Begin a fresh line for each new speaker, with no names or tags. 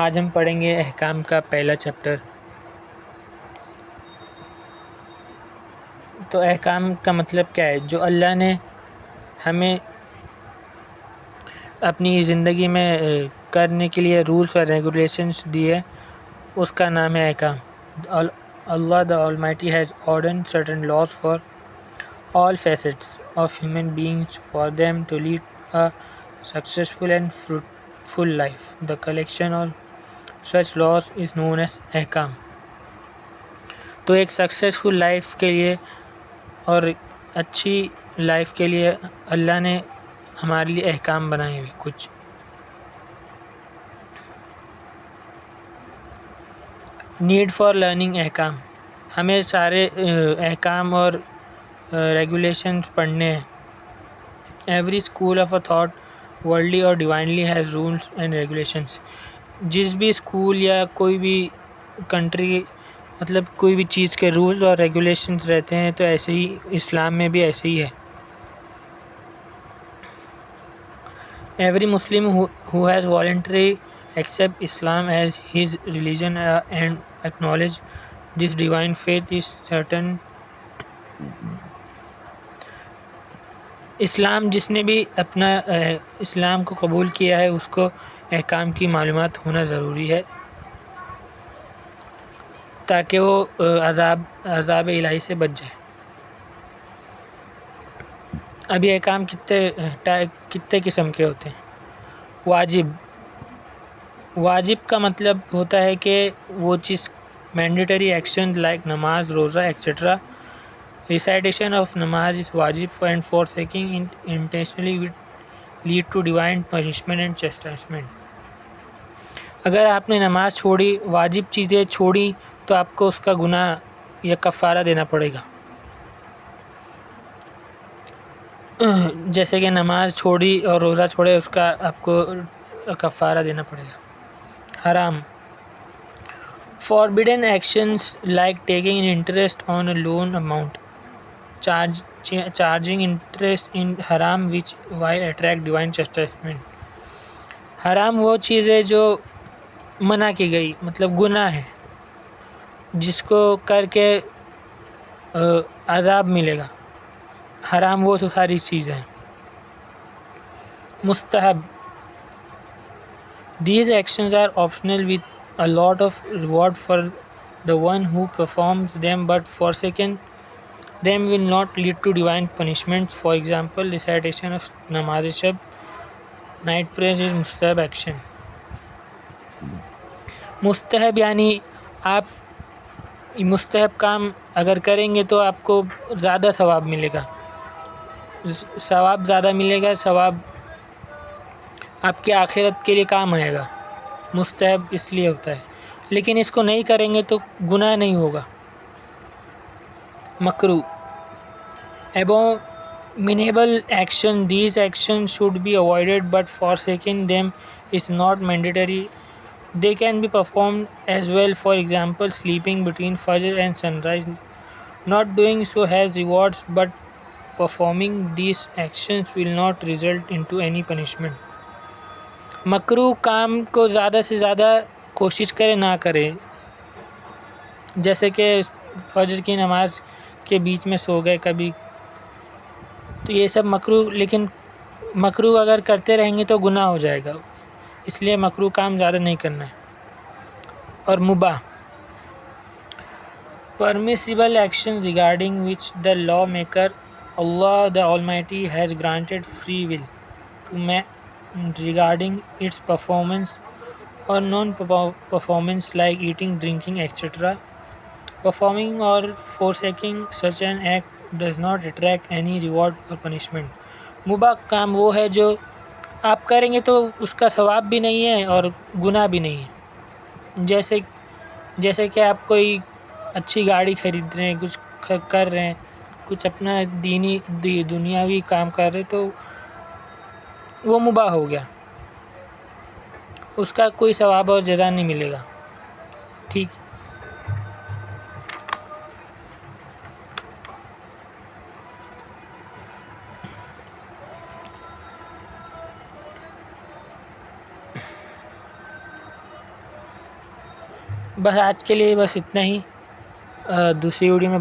آج ہم پڑھیں گے احکام کا پہلا چیپٹر۔ تو احکام کا مطلب کیا ہے؟ جو اللہ نے ہمیں اپنی زندگی میں کرنے کے لیے رولس اور ریگولیشنز دیے، اس کا نام ہے احکام۔ Allah the Almighty has ordained certain laws for all facets of human beings for them to lead a successful and fruitful life. The collection of such laws is known as احکام۔ تو ایک successful life کے لیے اور اچھی life کے لیے اللہ نے ہمارے لیے احکام بنائے ہوئے کچھ۔ نیڈ فار لرننگ احکام، ہمیں سارے احکام اور ریگولیشنز پڑھنے ہیں۔ Every school of a thought worldly اور divinely has rules and regulations. جس بھی اسکول یا کوئی بھی کنٹری، مطلب کوئی بھی چیز کے رول اور ریگولیشنز رہتے ہیں، تو ایسے ہی اسلام میں بھی ایسے ہی ہے۔ Every Muslim who has voluntarily accepted Islam as his religion and acknowledged this divine faith is certain. اسلام جس نے بھی اپنا اسلام کو قبول کیا ہے، اس کو احکام کی معلومات ہونا ضروری ہے، تاکہ وہ عذاب الہی سے بچ جائے۔ ابھی احکام کتنے قسم کے ہوتے ہیں؟ واجب کا مطلب ہوتا ہے کہ وہ چیز مینڈیٹری ایکشن لائک نماز، روزہ ایکسیٹرا۔ ریسائٹیشن آف نماز از واجب and forsaking it intentionally will lead to divine punishment and chastisement۔ اگر آپ نے نماز چھوڑی، واجب چیزیں چھوڑی، تو آپ کو اس کا گناہ یا کفارہ دینا پڑے گا۔ جیسے کہ نماز چھوڑی اور روزہ چھوڑے، اس کا آپ کو کفارہ دینا پڑے گا۔ حرام، forbidden actions like taking an interest on a loan amount, charging interest in haram which will attract divine chastisement۔ حرام وہ چیز ہے جو منع کی گئی، مطلب گناہ ہے، جس کو کر کے عذاب ملے گا۔ حرام وہ تو ساری چیزیں ہیں۔ مستحب، these actions are optional with a lot of reward for the one who performs them, but forsaking them will not lead to divine punishments. For example, recitation of namaz shab, night prayers is mustahab action۔ مستحب یعنی آپ مستحب کام اگر کریں گے تو آپ کو زیادہ ثواب ملے گا، ثواب آپ کی آخرت کے لیے کام آئے گا۔ مستحب اس لیے ہوتا ہے، لیکن اس کو نہیں کریں گے تو گناہ نہیں ہوگا۔ مکروہ، abominable action, these actions should be avoided, but forsaking them is not mandatory. They can be performed as well. For example, sleeping between Fajr and sunrise. Not doing so has rewards, but performing these actions will not result into any punishment۔ مکروہ کام کو زیادہ سے زیادہ کوشش کرے نہ کرے، جیسے کہ فجر کی نماز کے بیچ میں سو گئے کبھی، تو یہ سب مکروہ، لیکن مکروہ اگر کرتے رہیں گے تو گناہ ہو جائے گا، اس لیے مکروہ کام زیادہ نہیں کرنا ہے۔ اور مباح، permissible action regarding which the lawmaker Allah the Almighty has granted free will to man regarding its performance or non-performance, like eating, drinking, etc. Performing or forsaking such an act does not attract any reward or punishment۔ مباح کام وہ ہے جو آپ کریں گے تو اس کا ثواب بھی نہیں ہے اور گناہ بھی نہیں ہے۔ جیسے کہ آپ کوئی اچھی گاڑی خرید رہے ہیں، کچھ کر رہے ہیں، کچھ اپنا دنیاوی کام کر رہے، تو وہ مباح ہو گیا، اس کا کوئی ثواب اور جزا نہیں ملے گا۔ ٹھیک، بس آج کے لیے بس اتنا ہی. دوسری ویڈیو میں